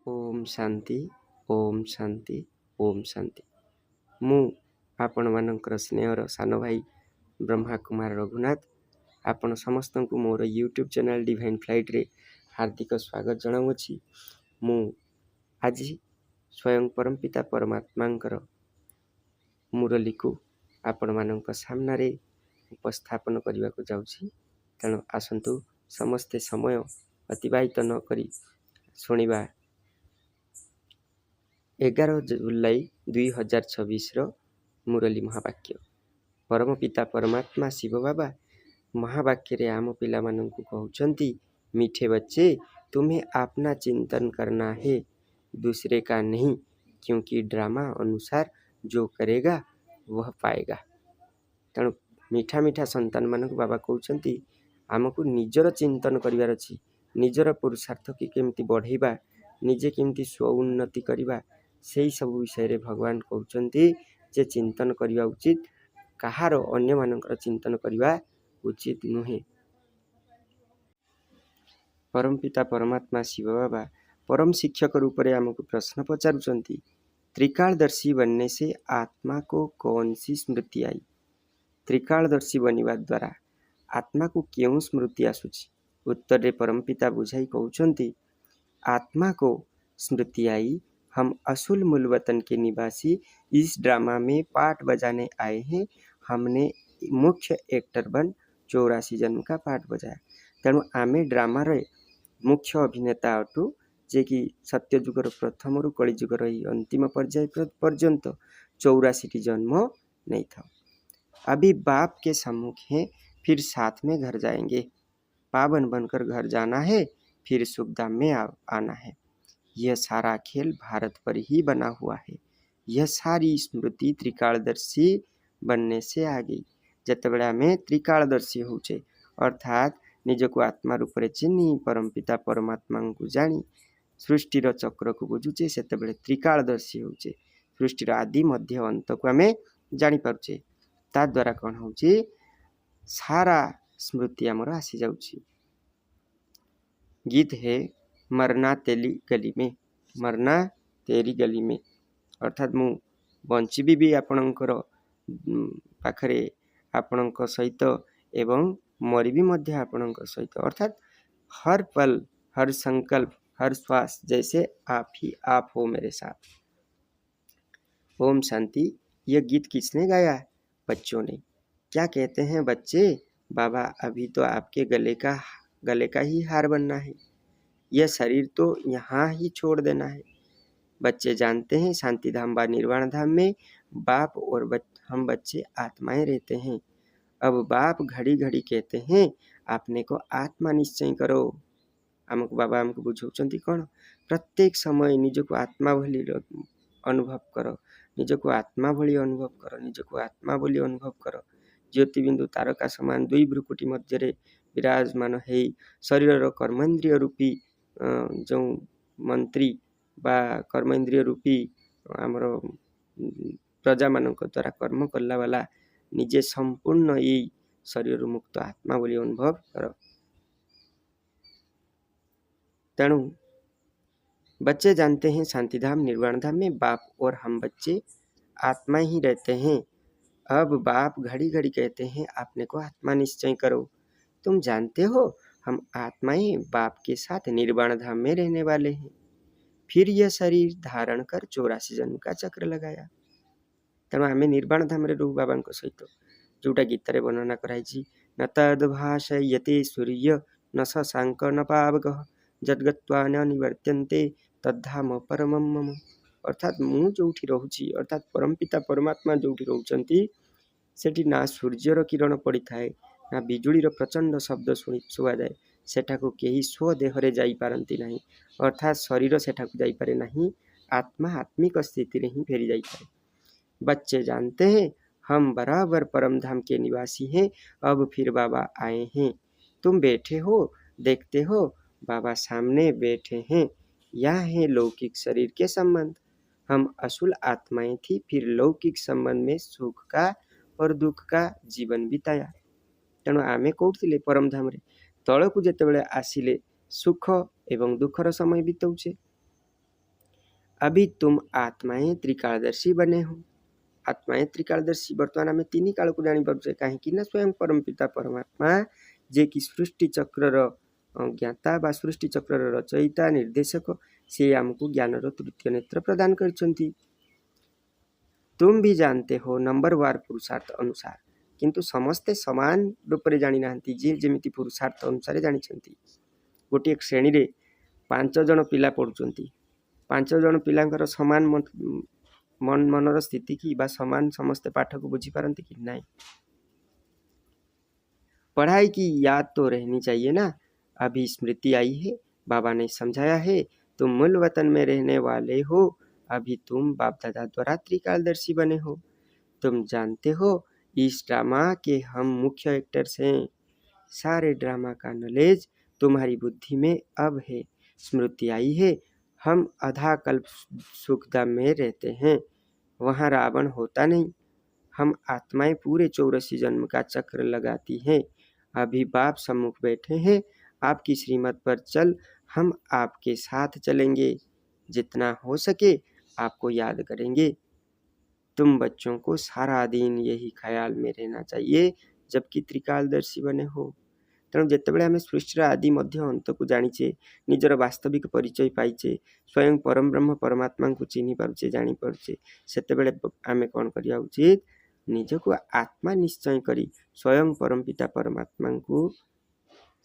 ओम शांति ओम शांति ओम शांति। मु आपण मानकर स्नेहर सान भाई ब्रह्मा कुमार रघुनाथ आपण समस्त को मोर यूट्यूब चैनल डिवाइन फ्लाइट रे हार्दिक स्वागत जनाऊँगी। मु आज स्वयं परमपिता परमात्मांकर मुरली को आपण मानक सामने उपस्थापन करने को जाऊँगी। तेणु आसतु समस्ते समय अतिबाहित न करी शुणा 11 जुलाई 2026 मुरली महावाक्य। परम पिता परमात्मा शिव बाबा महावाक्य रे आम पिला माननकु कहउचंती, मीठे बच्चे तुम्हें अपना चिंतन करना है, दूसरे का नहीं, क्योंकि ड्रामा अनुसार जो करेगा वह पाएगा। तेणु मीठा मीठा संतान मानक बाबा कहउचंती आमको निजर चिंतन करिवार अछि, निजर पुरुषार्थ की केमती बढ़ाइबा, निजे केमती स्व उन्नति करिबा, से सब विषय रे भगवान कहउचंती जे चिंतन करिवा उचित, कहार अन्य मानकर चिंतन करिवा उचित नुहे। परम पिता परमात्मा शिव बाबा परम शिक्षक रूप में आमको प्रश्न पचारुचंती, त्रिकालदर्शी बनने से आत्मा को कौन सी स्मृति आई? त्रिकालदर्शी बनिवा द्वारा आत्मा को क्यों स्मृति आसुची? उत्तर रे परम पिता बुझाई कहउचंती, आत्मा को स्मृति आई, हम असुल मूल वतन के निवासी इस ड्रामा में पार्ट बजाने आए हैं। हमने मुख्य एक्टर बन 84 जन्म का पार्ट बजाया। तेणु आमे ड्रामा रे मुख्य अभिनेता अटू, जे कि सत्यजुगर प्रथम रु कलिजुगर अंतिम पर्याय पर्यंत 84 जन्म नहीं था। अभी बाप के सम्मुख हैं, फिर साथ में घर जाएंगे। पावन बनकर घर जाना है, फिर सुखधाम में आना है। यह सारा खेल भारत पर ही बना हुआ है। यह सारी स्मृति त्रिकालदर्शी बनने से आ गई। जतबेले आमे त्रिकालदर्शी होचे, अर्थात निजको आत्मा रूप में चिन्ही परम पिता परमात्मा को जानी सृष्टिर चक्र को बुझुचे, सेतबेले त्रिकालदर्शी होचे। सृष्टिर आदि मध्य अंत को आमे जानी पारुचे। ता द्वारा कौन होची, सारा स्मृति आमर आसी जाउची। गीत है मरना तेरी गली में, मरना तेरी गली में, अर्थात मु बंचीबी भी आपणकर पाखरे आपणक सहित एवं मरिबी मध्य आपणक सहित, अर्थात हर पल हर संकल्प हर श्वास जैसे आप ही आप हो मेरे साथ। ओम शांति। यह गीत किसने गाया? बच्चों ने। क्या कहते हैं बच्चे? बाबा अभी तो आपके गले का ही हार बनना है, यह शरीर तो यहाँ ही छोड़ देना है। बच्चे जानते हैं शांति धाम व निर्वाण धाम में बाप और हम बच्चे आत्माएं रहते हैं। अब बाप घड़ी घड़ी कहते हैं आपने को आत्मा निश्चय करो। आमको बाबा आमको बुझाउचंती कौन? प्रत्येक समय निजको आत्मा भली अनुभव करो, निजको आत्मा भली अनुभव करो, निजको आत्मा भली अनुभव करो। ज्योतिबिंदु तारका समान दुई भ्रुकुटी मध्य विराजमान है शरीर कर्मेन्द्रिय रूपी जो मंत्री बा कर्मेन्द्रिय रूपी आमर प्रजा मान द्वारा कर्म कला वाला निजे संपूर्ण यही शरीर मुक्त आत्मा बोली अनुभव कर। तेणु बच्चे जानते हैं शांतिधाम निर्वाण धाम में बाप और हम बच्चे आत्मा ही रहते हैं। अब बाप घड़ी घड़ी कहते हैं आपने को आत्मा निश्चय करो। तुम जानते हो हम आत्माएं बाप के साथ निर्वाण धाम में रहने वाले हैं। फिर यह शरीर धारण कर 84 जन्म का चक्र लगाया। तेणु आम निर्वाण धाम रे रहू बाबा सहित, जोटा गीत रे वर्णना कराई, न तद्भाषयते सूर्य न शशांक न पावक जद्गत्वा न निवर्त्यन्ते तद्धाम परमं मम। अर्थात मु जोठी रहूची, अर्थात परमपिता परमात्मा जोठी रहउचंती, सेठी ना सूर्यर किरण पड़ी थाए, ना बिजुलीर प्रचंड शब्द शुआ जाए, सेठाको केही स्व देहरे जाई पारंती नहीं, अर्थात शरीर सेठाको जाई पारे नहीं, आत्मा आत्मिक स्थिति रे ही फेरी जाई पारे। बच्चे जानते हैं हम बराबर परम धाम के निवासी हैं। अब फिर बाबा आए हैं, तुम बैठे हो, देखते हो बाबा सामने बैठे हैं। यह है लौकिक शरीर के संबंध। हम असुल आत्माएं थी, फिर लौकिक संबंध में सुख का और दुख का जीवन बिताया। तेणु आमे कौटिले परम धाम रे तलकू जेतेबेले आसिले सुख एवं दुखर समय बितौचे। अभी तुम आत्माएं त्रिकालदर्शी बने हो। आत्माएं त्रिकालदर्शी बर्तमान आम तीन काल को जापे कहीं स्वयं परम पिता परमात्मा जे कि सृष्टि चक्र ज्ञाता बा सृष्टि चक्र रचयिता निर्देशक से आमको ज्ञान तृतीय नेत्र प्रदान करछंती। तुम भी जानते हो नंबरवार पुरुषार्थ अनुसार, किंतु समस्ते समान रूप से जानी नाहंती। जे जेमिति पुरुषार्थ अनुसार जानिछंती। गोटे श्रेणी रे 5 जन पिला पढ़ुचंती। 5 जन पिलांकर समान मन मनर स्थिति की बा समान समस्ते पाठ को बुझी पारंती कि नहीं। पढ़ाई की याद तो रहनी चाहिए ना। अभी स्मृति आई है, बाबा ने समझाया है, तुम मूल वतन में रहने वाले हो। अभी तुम बाप दादा द्वारा त्रिकालदर्शी बने हो। तुम जानते हो इस ड्रामा के हम मुख्य एक्टर्स हैं। सारे ड्रामा का नॉलेज तुम्हारी बुद्धि में अब है। स्मृति आई है, हम आधा कल्प सुखधाम में रहते हैं, वहाँ रावण होता नहीं। हम आत्माएं पूरे 84 जन्म का चक्र लगाती हैं। अभी बाप सम्मुख बैठे हैं, आपकी श्रीमत पर चल, हम आपके साथ चलेंगे। जितना हो सके आपको याद करेंगे। तुम बच्चों को सारा दिन यही ख्याल में रहना चाहिए जबकि त्रिकालदर्शी बने हो। तेणु जितेबाला आम सृष्टिर आदि मध्य अंत को जानीचे, निजर वास्तविक परिचय पाइचे, स्वयं परम ब्रह्म परमात्मा को चिन्ह पारुचे जानी पारुचे, सेतेबेले आमे कौन करिया उचित, निजको आत्मा निश्चय करी स्वयं परम पिता परमात्मा को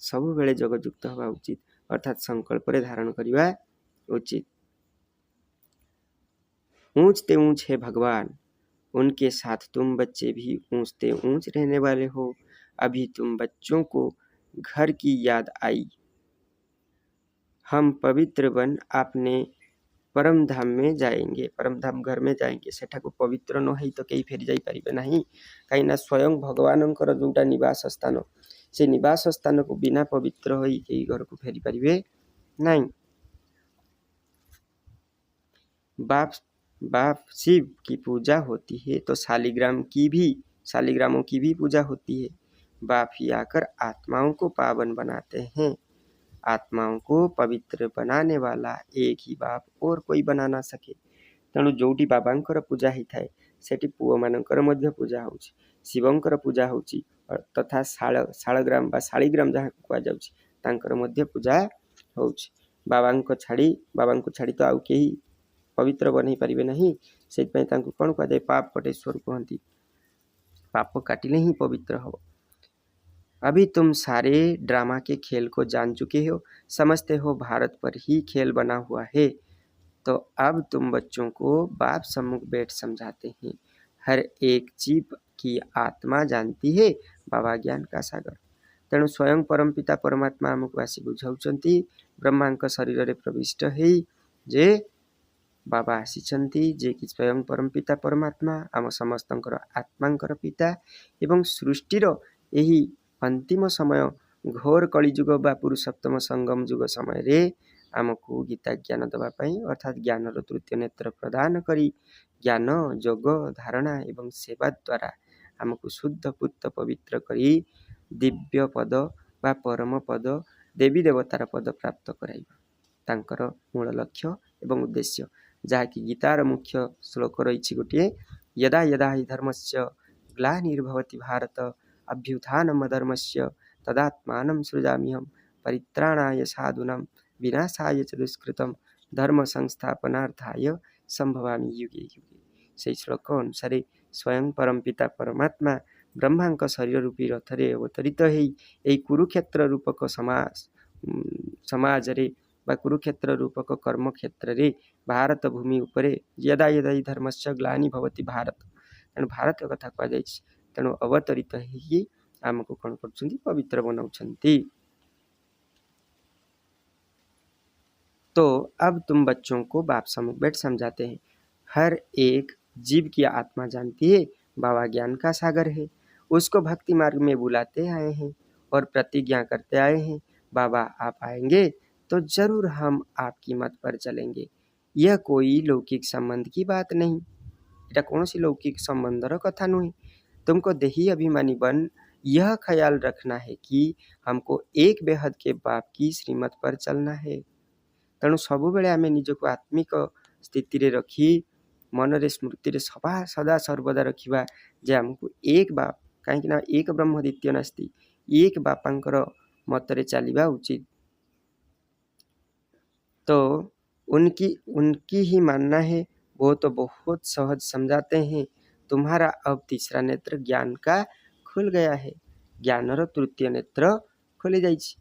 सबु बेले जगयुक्त हवा उचित, अर्थात संकल्प रे धारण करिवा उचित। ऊंच ते ऊंच है भगवान, उनके साथ तुम बच्चे भी ऊंच ते ऊंच रहने वाले हो। अभी तुम बच्चों को घर की याद आई। हम पवित्र बन आपने परम धाम में जाएंगे। परम धाम घर में जाएंगे, सेठा को पवित्र न है तो कई फेरी जाई परिबे नहीं। कहीं स्वयं भगवानंकर जोटा निवास स्थान, से निवास स्थान को बिना पवित्र होई कई घर को फेरी परिबे नहीं। बाप शिव की पूजा होती है तो शालिग्रामों की भी पूजा होती है। बाप ही आकर आत्माओं को पावन बनाते हैं। आत्माओं को पवित्र बनाने वाला एक ही बाप और कोई बना ना सके। तेणु जोटी बाबांकर पूजा ही थाए सेठी पुओ मानकर मध्य पूजा होउछि, शिवंकर पूजा होउछि, तथा शालग्राम बा शालिग्राम जहाँ कुआ जाउछि तांकर मध्य पूजा होउछि। बाबांको छाड़ी तो आउ केही पवित्र बनै परिबे नहीं। सेतपय तांको कोन कुआ जाय, पाप कटेश्वर कहंती। पाप काटिले ही पवित्र हो। अभी तुम सारे ड्रामा के खेल को जान चुके हो, समझते हो भारत पर ही खेल बना हुआ है। तो अब तुम बच्चों को बाप सम्मुख बैठ समझाते हैं। हर एक जीव की आत्मा जानती है बाबा ज्ञान का सागर। तेणु स्वयं परम पिता परमात्मा आमको आसी बुझाउछंती, ब्रह्मांक शरीर रे प्रविष्ट है जे बाबा आसीचंती, जे कि स्वयं परम पिता परमात्मा आम समस्तंकर आत्मांकर पिता एवं सृष्टिर यही अंतिम समय घोर कलिजुग बा पुरुषोत्तम संगम जुग समय रे आमको गीता ज्ञान दवापाई अर्थात ज्ञान तृतीय नेत्र प्रदान करी ज्ञान जोग धारणा एवं सेवा द्वारा आमको शुद्ध पुत्र पवित्र करी दिव्य पद बा परम पद देवी देवतार पद प्राप्त कराइबा तांकर मूल लक्ष्य एवं उद्देश्य, जहाँकि गीतार मुख्य श्लोक रही गोटे, यदा यदा हि धर्मस्य ग्लानिर्भवति भारत अभ्युत्थानम् अधर्मस्य तदात्मानं सृजाम्यहं परित्राणाय साधूनां विनाशाय च दुष्कृतं धर्म संस्थापनार्थाय संभवामि युगे युगे। से श्लोक अनुसार स्वयं परम पिता परमात्मा ब्रह्मांक शरीर रूपी रथरे अवतरित है कुरुक्षेत्र रूपक समाज रे बा कुरुक्षेत्र रूपक कर्म क्षेत्र रे भारत भूमि उपरे यदा यदा हि धर्मस्य ग्लानि भवति भारत, तेणु भारत कथा कह जाय। तेणु अवतरित है आमको कौन कर पवित्र बनाउछंती। तो अब तुम बच्चों को बाप सम्मुख बैठ समझाते हैं। हर एक जीव की आत्मा जानती है बाबा ज्ञान का सागर है, उसको भक्ति मार्ग में बुलाते आए हैं और प्रतिज्ञा करते आए हैं, बाबा आप आएंगे तो जरूर हम आपकी मत पर चलेंगे। यह कोई लौकिक संबंध की बात नहीं, इटा कौन सी लौकिक संबंधर कथा नुहे। तुमको देही अभिमानी बन यह ख्याल रखना है कि हमको एक बेहद के बाप की श्रीमत पर चलना है। तेणु सबुबेले आमे निजको आत्मिक स्थिति रे रखी मन रे स्मृति रे सदा सर्वदा रखिबा जे हमको एक बाप कहीं ना एक ब्रह्म द्वितीय नास्ति एक बापांकर मत रे चलिबा उचित। तो उनकी ही मानना है, वो तो बहुत सहज समझाते हैं। तुम्हारा अब तीसरा नेत्र ज्ञान का खुल गया है, ज्ञान तृतीय नेत्र खोली जाइए।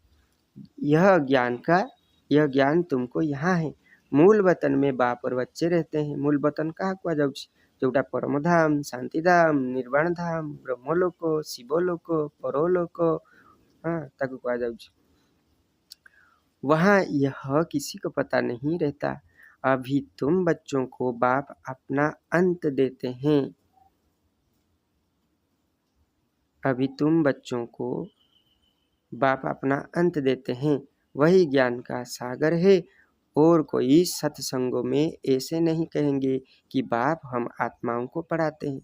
यह ज्ञान तुमको यहाँ है। मूल वतन में बाप और बच्चे रहते हैं। मूल वतन कहा कुआ जाउछि, जोटा परमधाम, शांतिधाम, निर्वाण धाम, ब्रह्मलोक, शिवलोक, परलोक, हाँ ताकू कुआ जाउछि। वहाँ यह किसी को पता नहीं रहता। अभी तुम बच्चों को बाप अपना अंत देते हैं। अभी तुम बच्चों को बाप अपना अंत देते हैं। वही ज्ञान का सागर है। और कोई सत्संगों में ऐसे नहीं कहेंगे कि बाप हम आत्माओं को पढ़ाते हैं।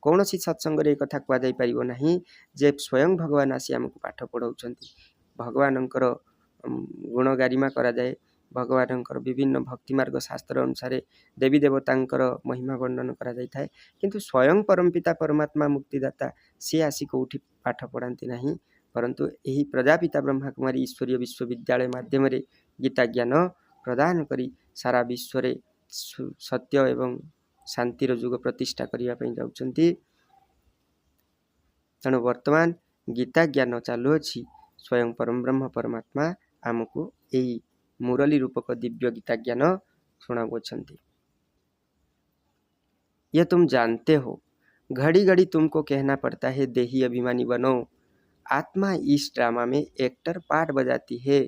कौन सी सत्संग रे कथा कुआ जाई परिबो नहीं जे स्वयं भगवान आसी हमको पाठ पढ़ाउछंती। भगवानंकर गुण गारिमा करा जाए। भगवानंकर विभिन्न भक्ति मार्ग शास्त्र अनुसार देवी देवतांकर महिमा वर्णन करा जाई थाए, किंतु स्वयं परमपिता परमात्मा मुक्तिदाता से आसी कोठी पाठ पढ़ाती नहीं, परंतु यही प्रजापिता ब्रह्मा कुमारी ईश्वरीय विश्वविद्यालय माध्यम रे गीता ज्ञान प्रदान करी सारा विश्व रे सत्य एवं शांतिर जुग प्रतिष्ठा करने पे जाउछंती। तेणु वर्तमान गीता ज्ञान चालू अच्छी। स्वयं परम ब्रह्म परमात्मा आमको यही मुरली रूपक दिव्य गीता ज्ञान सुनाउछंती। यह तुम जानते हो, घड़ी घड़ी तुमको कहना पड़ता है देही अभिमानी बनो। आत्मा इस ड्रामा में एक्टर पार्ट बजाती है।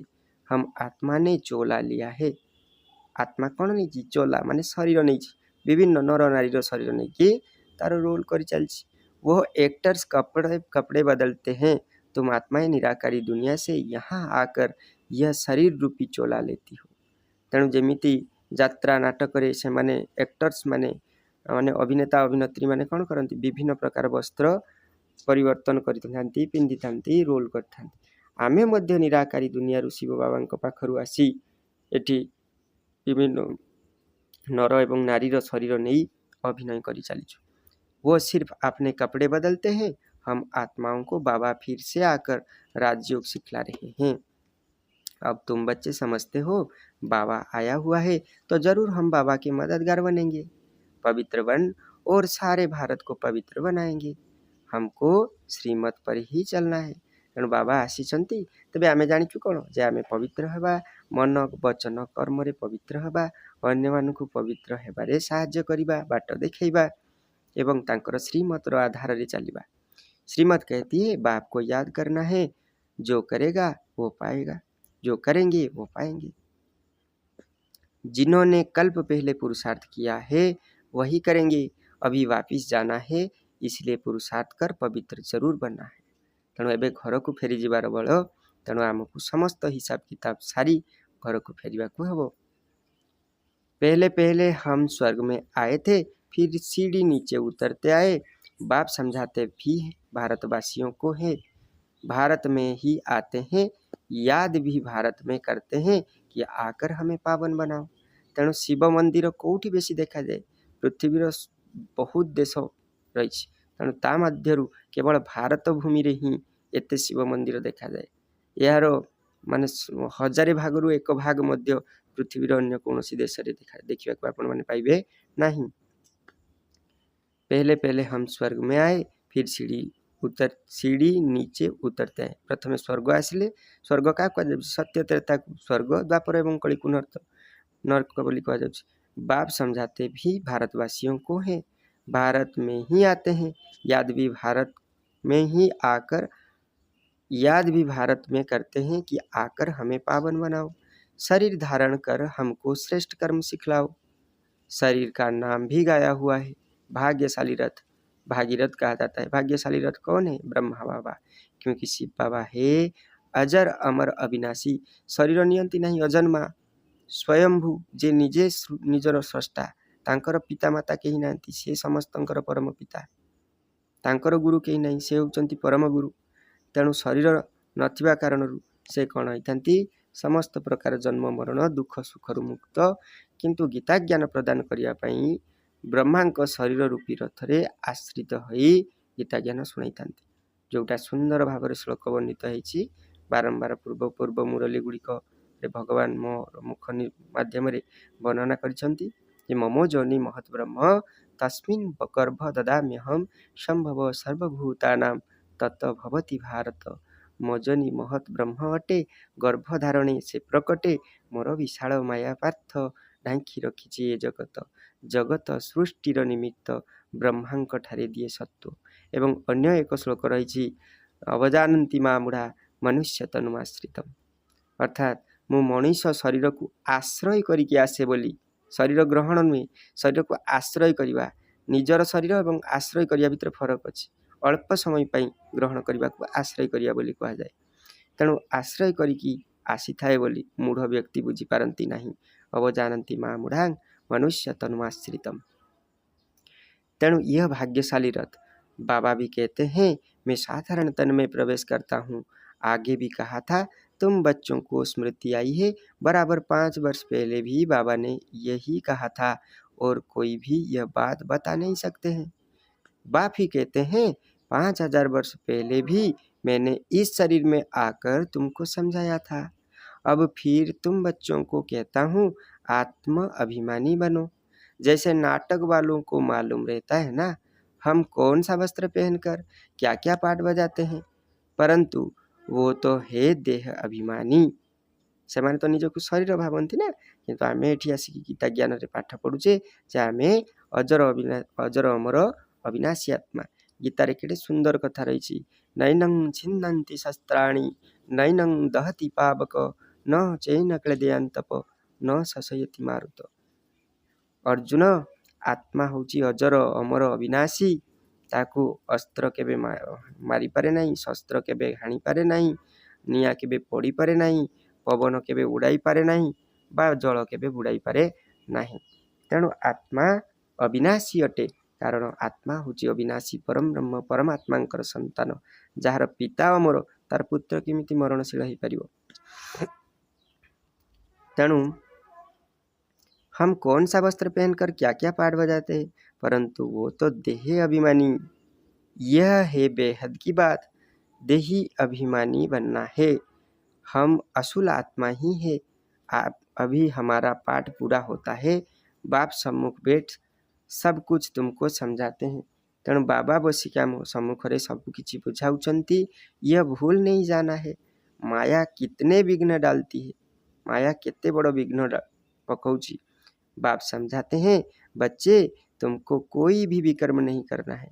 हम आत्मा ने चोला लिया है। आत्मा कौन नहीं चोला माने शरीर नहीं, विभिन्न नर नारी शरीर नहीं कि तार रोल कर चलछि। वो एक्टर्स कपड़े बदलते हैं। तुम आत्माएं निराकारी दुनिया से यहाँ आकर यह शरीर रूपी चोला लेती हो। तेणु जेमिति यात्रा नाटक रे से माने एक्टर्स माने अभिनेता अभिनेत्री माने कौन करती विभिन्न प्रकार वस्त्र परिवर्तन करथांती, पिंधिथांती, रोल करथांती। आमे मध्य निराकारी दुनिया शिव बाबा पाखरु आसी एठी विभिन्न नर एवं नारीर शरीर नहीं अभिनय कर चलीचु। वो सिर्फ अपने कपड़े बदलते हैं। हम आत्माओं को बाबा फिर से आकर राजयोग सिखला रहे हैं। अब तुम बच्चे समझते हो बाबा आया हुआ है तो जरूर हम बाबा के मददगार बनेंगे, पवित्र बन और सारे भारत को पवित्र बनाएंगे। हमको श्रीमत पर ही चलना है। तेणु बाबा आसीचंती तबे आमे जानिचु कौन जे आमे पवित्र हेबा, मन वचन कर्म रे पवित्र हेबा, अन्य मानकु पवित्र हेबारे साहाय्य करिबा, बाट देखैबा एवं तांकर श्रीमत रो आधार रे चलिबा। श्रीमत कहती है बाप को याद करना है, जो करेगा वो पाएगा, जो करेंगे वो पाएंगे। जिन्होंने कल्प पहले पुरुषार्थ किया है वही करेंगे। अभी वापिस जाना है, इसलिए पुरुषार्थ कर पवित्र जरूर बनना है। तेणु एबे घर को फेरी जीवार बल। तेणु आमको समस्त हिसाब किताब सारी घर को फेरिबा को हबो। पहले पहले हम स्वर्ग में आए थे, फिर सीढ़ी नीचे उतरते आए। बाप समझाते भी भारतवासियों को है, भारत में ही आते हैं, याद भी भारत में करते हैं कि आकर हमें पावन बनाओ। तेणु शिव मंदिर कोठी बेसी देखा जाए, पृथ्वीर बहुत देश रही। तेणु ता मध्यरु केवल भारत भूमि रे ही एते शिव मंदिर देखा जाए। यार माने 1000 भागरु एक भाग मध्य पृथ्वीर अन्य कौनसी देश रे देखा को आपण माने पाइबे नहीं। पहले पहले हम स्वर्ग में आए, फिर सीढ़ी नीचे उतरते हैं। प्रथमे स्वर्ग आसिले, स्वर्ग का सत्य त्रेता स्वर्ग, द्वापर एवं कलिकु नरक बोली कहा जाउछि। बाप समझाते भी भारतवासियों को है, भारत में ही आते हैं, याद भी भारत में करते हैं कि आकर हमें पावन बनाओ। शरीर धारण कर हमको श्रेष्ठ कर्म सिखलाओ। शरीर का नाम भी गाया हुआ है, भाग्यशाली रथ। भागीरथ कहा जाता है। भाग्यशाली रथ कौन है? ब्रह्मा बाबा, क्योंकि शिव बाबा है अजर अमर अविनाशी, शरीर नियंती नहीं, अजन्मा स्वयंभू, जे निजे निजर स्रष्टा। तांकर पिता माता कहीं नांती, से समस्तंकर परम पिता। तांकर गुरु कहीं नहीं, से होचंती परम गुरु। तेणु शरीर नथिबा कारणरू से कौन होइथांती? समस्त प्रकार जन्म मरण दुख सुखरु मुक्त किंतु गीता ज्ञान प्रदान करने ब्रह्मा शरीर रूपी रथरे आश्रित होई गीता ज्ञान शुणाई था, जोटा सुंदर भाव श्लोक वर्णित होती बारंबार पूर्व पूर्व मुरली गुड़िक भगवान मो मुख माध्यम वर्णना करिसेंति ममो जोनि महत् ब्रह्म तस्मिन् गर्भ ददाम्यहं संभव सर्वभूतानां तत् भवति भारत। मो जोनि महत् ब्रह्म अटे, गर्भधारणे से प्रकटे, मोर विशाल माया पार्थ ढांकी रखिछि ए जगत। जगत सृष्टिर निमित्त ब्रह्मांक ठारे दिए सत्व। एवं अन्य एक श्लोक रही अवजानती मामुढ़ा मनुष्य तनुमाश्रितम, अर्थात मु मनीष शरीर को आश्रय करके आसे बोली, शरीर ग्रहण नुहे, शरीर को आश्रय करवा, निजर शरीर और आश्रय करने भितर फरक अच्छी। अल्प समय पाई ग्रहण करने को आश्रय करिया बोली कहा जाए। तेणु आश्रय करिकी आसी थाए बोली मूढ़ व्यक्ति बुझी पारती नहीं। अवजानती माँ मूढ़ा मनुष्य तनुमाश्रितम। तेणु यह भाग्यशाली रथ बाबा भी कहते हैं मैं साधारण तन में प्रवेश करता हूँ। आगे भी कहा था तुम बच्चों को स्मृति आई है, बराबर 5 वर्ष पहले भी बाबा ने यही कहा था और कोई भी यह बात बता नहीं सकते हैं। बाप ही कहते हैं 5000 वर्ष पहले भी मैंने इस शरीर में आकर तुमको समझाया था। अब फिर तुम बच्चों को कहता हूँ आत्म अभिमानी बनो। जैसे नाटक वालों को मालूम रहता है ना हम कौन सा वस्त्र पहनकर क्या क्या पाठ बजाते हैं, परंतु वो तो है देह अभिमानी। से तो निजक शरीर भावती ना, किंतु आम ये आसिक गीता ज्ञान रे पाठ पढ़ुचे जे आम अजर अमर अविनाशी आत्मा। गीतार केटे सुंदर कथा रही नैनं छिन्नन्ति शस्त्राणि नैनं दहति पावक न चैन क्लेदयंतप न शशयति मारुत। अर्जुन आत्मा होची अजर अमर अविनाशी, ताकू अस्त्र केबे मारी पारे नहीं, शस्त्र केबे हाणी पारे नहीं, निया केबे पड़ी पारे नहीं, पवन केबे उड़ाई पारे नहीं, बा जल केबे बुड़ाई पारे नहीं। तेणु आत्मा अविनाशी अटे, कारण आत्मा होची अविनाशी परम ब्रह्म परमात्मा संतान, जार पिता अमर तार पुत्र केमिति मरणशील हो पारिबो। तेणु हम कौन सा वस्त्र पहनकर क्या क्या पाठ बजाते हैं, परंतु वो तो देही अभिमानी। यह है बेहद की बात, देही अभिमानी बनना है। हम असुल आत्मा ही है। अभी हमारा पाठ पूरा होता है, बाप सम्मुख बैठ सब कुछ तुमको समझाते हैं। तेणु बाबा बसिका सम्मुख रे सब किछि बुझाउचंती। यह भूल नहीं जाना है माया कितने विघ्न डालती है, माया कितने बड़ विघ्न पकौची। बाप समझाते हैं बच्चे तुमको कोई भी विकर्म नहीं करना है।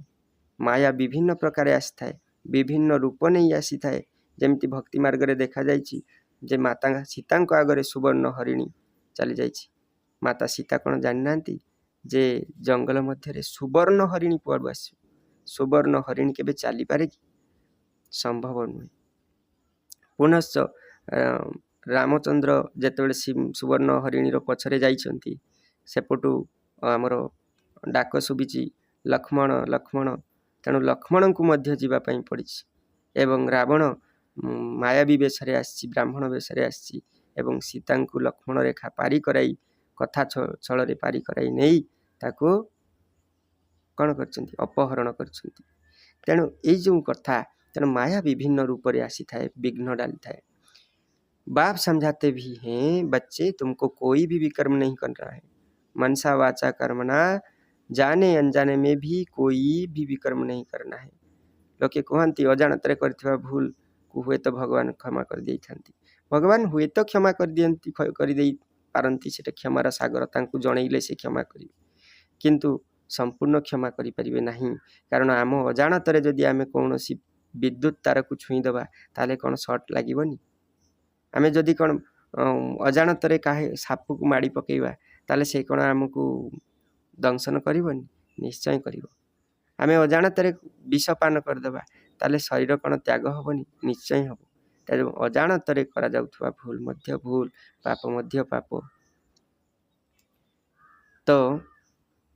माया विभिन्न प्रकार आसी थाए, विभिन्न रूप नहीं आसी थाए। जमिति भक्ति मार्ग रे देखा जाइछि जे माता सीता आगरे सुवर्ण हरिणी चली जाइछि। माता सीता कौन जानी नांती जे जंगल मध्य सुवर्ण हरिणी कुआडू आस, सुवर्ण हरिणी केबे चली पारे कि? संभव नुहे। पुनश्च रामचंद्र जेतेबेले सुवर्ण हरिणीर पछरे जाइछंती, सेपटू आमर डाक शुभिची लक्ष्मण लक्ष्मण। तेणु लक्ष्मण को मध्य जीवा पई पड़िछि। एवं रावण मायावी बेशरे आसी, ब्राह्मण बेशरे आसी, एवं सीता को लक्ष्मण रेखा पारी कराई कथा छल रे पारी कराई नहीं ताको कौन करछंती अपहरण करछंती। तेणु ये जो कथा, तेणु माया विभिन्न रूप रे आसी थाए, विघ्न डाली थाए। बाप समझाते भी हैं बच्चे तुमको कोई भी विकर्म नहीं करना है। मनसा वाचा कर्मणा, जाने अनजाने में भी कोई भी विकर्म नहीं करना है। लोके कहती अजाणत कर भूल को हुए तो भगवान क्षमा कर दे थांती। भगवान हुए तो क्षमा कर दियंती, कर दे पारंती, सेटा क्षमार सागर तांकु जणैले से क्षमा करिवे, किंतु संपूर्ण क्षमा करि परिबे नहीं। कारण आम अजाणत जदि आमे कौनसी विद्युत तार को छुई दबा ताले कौन शॉर्ट लागिबनी? आमे जदि कौन अजाणत काहे साप को माड़ी पकेइबा ताले से कौन आमको दंशन करबनी? निश्चय करिबो। आमे अजाणत विषपान करदबा ताले शरीर कौन त्याग हबनी? निश्चय हबो। तेणु अजाणत करा जाउथुवा भूल मध्य भूल, पाप मध्य पाप। तो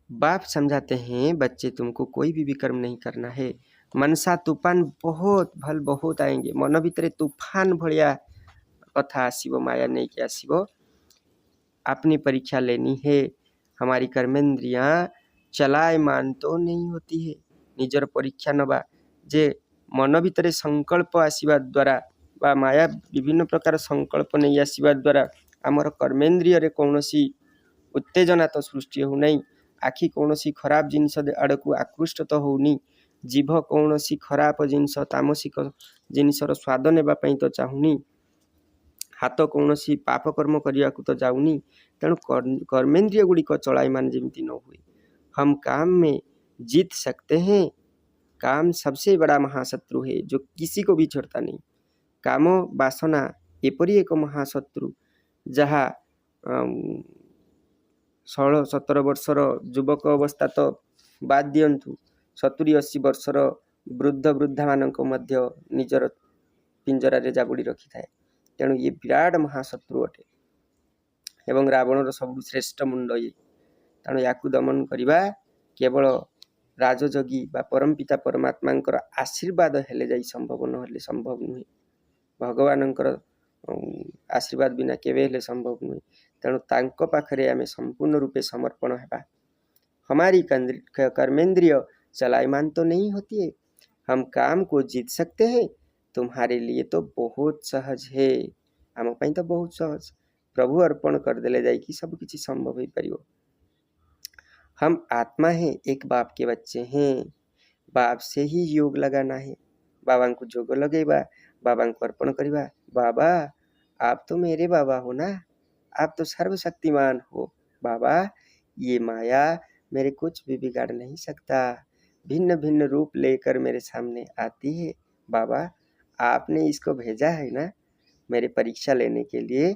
बाप समझाते हैं बच्चे तुमको कोई भी विकर्म नहीं करना है। मनसा तूफान बहुत भल बहुत आएंगे, मन भितर तूफान भलिया कथा आसीबो, माया नहीं कि आसीबो। अपनी परीक्षा लेनी है। हमारी कर्मेंद्रियां चलायमान तो नहीं होती है। निजर परीक्षा नवा जे मन भितर संकल्प आसवा द्वारा बा माया विभिन्न प्रकार संकल्प नहीं आसवा द्वारा आमर कर्मेन्द्रिय रे कौनसी उत्तेजना तो सृष्टि होना। आखि कौनसी खराब जिनस आड़ को आकृष्ट तो होनी। जीभ कौनसी खराब जिनस तामसिक जिनसर स्वाद नेबाई तो चाहूनी। हाथ कौनसी पाप कर्म करने को तो जाऊनी। तेणु कर्मेन्द्रिय गुड़िक चलायमान जमी न हुए। हम काम में जीत सकते हैं। काम सबसे बड़ा महाशत्रु है जो किसी को भी छोड़ता नहीं। काम वासना एपरी एक महाशत्रु जहा 16-17 वर्षर युवक अवस्था तो बाद दियंतु 70-80 वर्षर वृद्ध वृद्धा मानक मध्य निजर पिंजरा रे जाबुड़ी रखी थाए। तेणु ये विराट महाशत्रु अटे एवं रावणर सब श्रेष्ठ मुंड ये। तेणु या दमन करवा केवल राजयोगी बा परम पिता परमात्मा आशीर्वाद हेले जाई संभव न संभव नुहे। भगवान आशीर्वाद बिना केवे हेले संभव नुहे। तेणु तांको पाखरे आमे संपूर्ण रूपे समर्पण हेबा। हमारी कर्मेंद्रिय चलायमान तो नहीं होती है। हम काम को जीत सकते हैं। तुम्हारे लिए तो बहुत सहज है। आम पाई तो बहुत सहज। प्रभु अर्पण कर देले जाए कि सब किसी संभव हो पारियो। हम आत्मा हैं, एक बाप के बच्चे हैं। बाप से ही योग लगाना है। बाबा को जोग लगेबा, बाबा को अर्पण करवा। बाबा आप तो मेरे बाबा हो ना, आप तो सर्वशक्तिमान हो। बाबा ये माया मेरे कुछ भी बिगाड़ नहीं सकता। भिन्न भिन्न रूप लेकर मेरे सामने आती है। बाबा आपने इसको भेजा है ना मेरे परीक्षा लेने के लिए।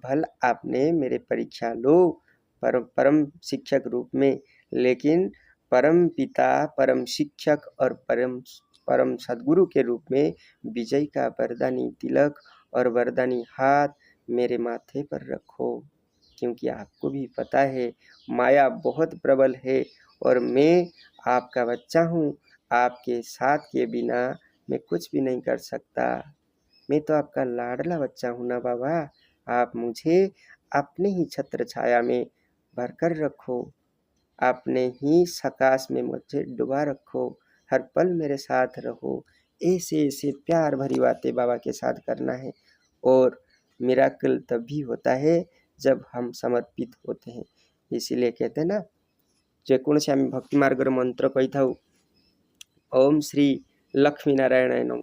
भल आपने मेरे परीक्षा लो परम शिक्षक रूप में, लेकिन परम पिता परम शिक्षक और परम सद्गुरु के रूप में विजय का वरदानी तिलक और वरदानी हाथ मेरे माथे पर रखो। क्योंकि आपको भी पता है माया बहुत प्रबल है और मैं आपका बच्चा हूँ। आपके साथ के बिना मैं कुछ भी नहीं कर सकता। मैं तो आपका लाडला बच्चा हूँ ना बाबा। आप मुझे अपने ही छत्र छाया में भरकर रखो। अपने ही सकाश में मुझे डुबा रखो। हर पल मेरे साथ रहो। ऐसे ऐसे प्यार भरी बातें बाबा के साथ करना है। और मिराकल तभी होता है जब हम समर्पित होते हैं। इसीलिए कहते हैं ना, जेकोसी आम भक्ति मार्गर मंत्र कही था, ओम श्री लक्ष्मी नारायण नम,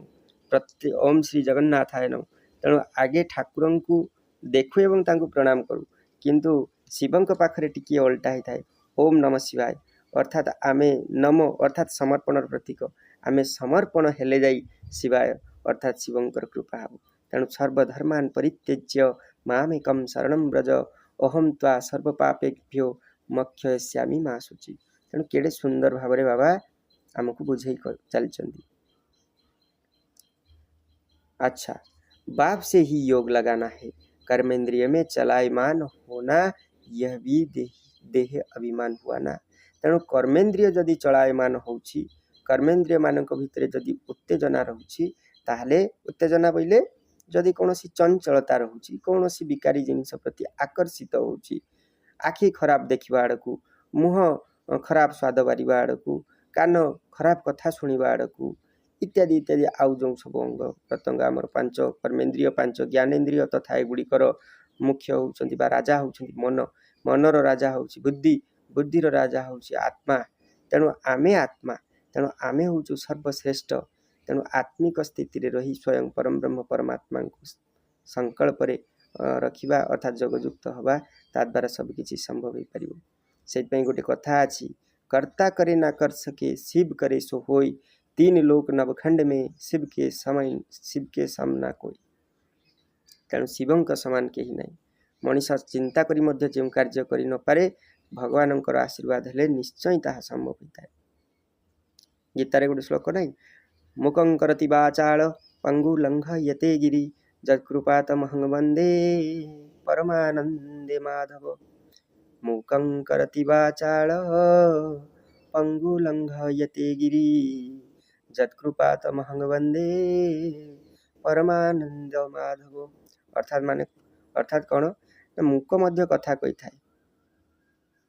ओम श्री जगन्नाथाय नम। तेणु आगे ठाकुर को देखु एवं तांको प्रणाम करूँ, किंतु शिवं पाखरे टिके ओल्टा ही थाए ओम नमः शिवाय। अर्थात आमे नमो अर्थात समर्पण प्रतीक। आमे समर्पण हेले जाई शिवाय अर्थात शिवंकर कृपा हब। तेणु सर्वधर्मान परित्यज्य मामेकं शरणं व्रज अहम त्वा सर्व पापेभ्यो मोक्षयिष्यामि मा शुचि। तेणु केड़े सुंदर भाव रे बाबा आमको बुझे चलचंदी। अच्छा, बाप से ही योग लगाना है। कर्मेंद्रिय में चलायमान होना यह भी देह अभिमान हुआ ना। तेणु कर्मेंद्रिय जदि चलायमान होउछि, कर्मेंद्रिय मानक भितरे जदि उत्तेजना रहुछि, ताहले उत्तेजना बोइले जदि कौनसी चंचलता रहुछि, कौनसी विकारी जिनिस प्रति आकर्षित होउछि, आखि खराब देखिबा आड़कू, मुह खराब स्वाद बारिबा आड़कू, कान खराब कथा शुणिबा आड़कू इत्यादि इत्यादि आउ जो सब अंग प्रत्यंग आमर पांच कर्मेंद्रिय पांच ज्ञानेन्द्रिय तथा एगुड़िकर मुख्य होउछंती बा राजा होउछंती मन। मनर राजा होउछि बुद्धि, बुद्धिर राजा होउछि आत्मा। तेणु आमे आत्मा, तेणु आमे होउछु सर्वश्रेष्ठ। तेणु आत्मिक स्थिति रे रही स्वयं परम ब्रह्म परमात्मा को संकल्प रे रखिबा अर्थात जगयुक्त हवा, ता द्वारा सब किछि संभव हो परिबो। सेति पई गोटे कथा अछि, कर्ता करे ना कर सके शिव करे सो होई, तीन लोक नवखंड में शिव के सम ना कोई। तेणु शिवं का समान कहीं नहीं। मनीषा चिंता करी मध्य जो कार्य करि न पारे, भगवान आशीर्वाद हेले निश्चय ताहा संभव होता है। गीतारे गोटे श्लोक नहीं, मुखं करति वाचाल पंगु लंघयते गिरि, जत्कृपातमहं वंदे परमानंदे माधव। मुखं करति वाचाल पंगु लंघयते गिरि, जत्कृपातमहं वंदे परमानंद माधव। अर्थात कौन, ନା ମୁକ ମଧ୍ୟ କଥା କହିଥାଏ।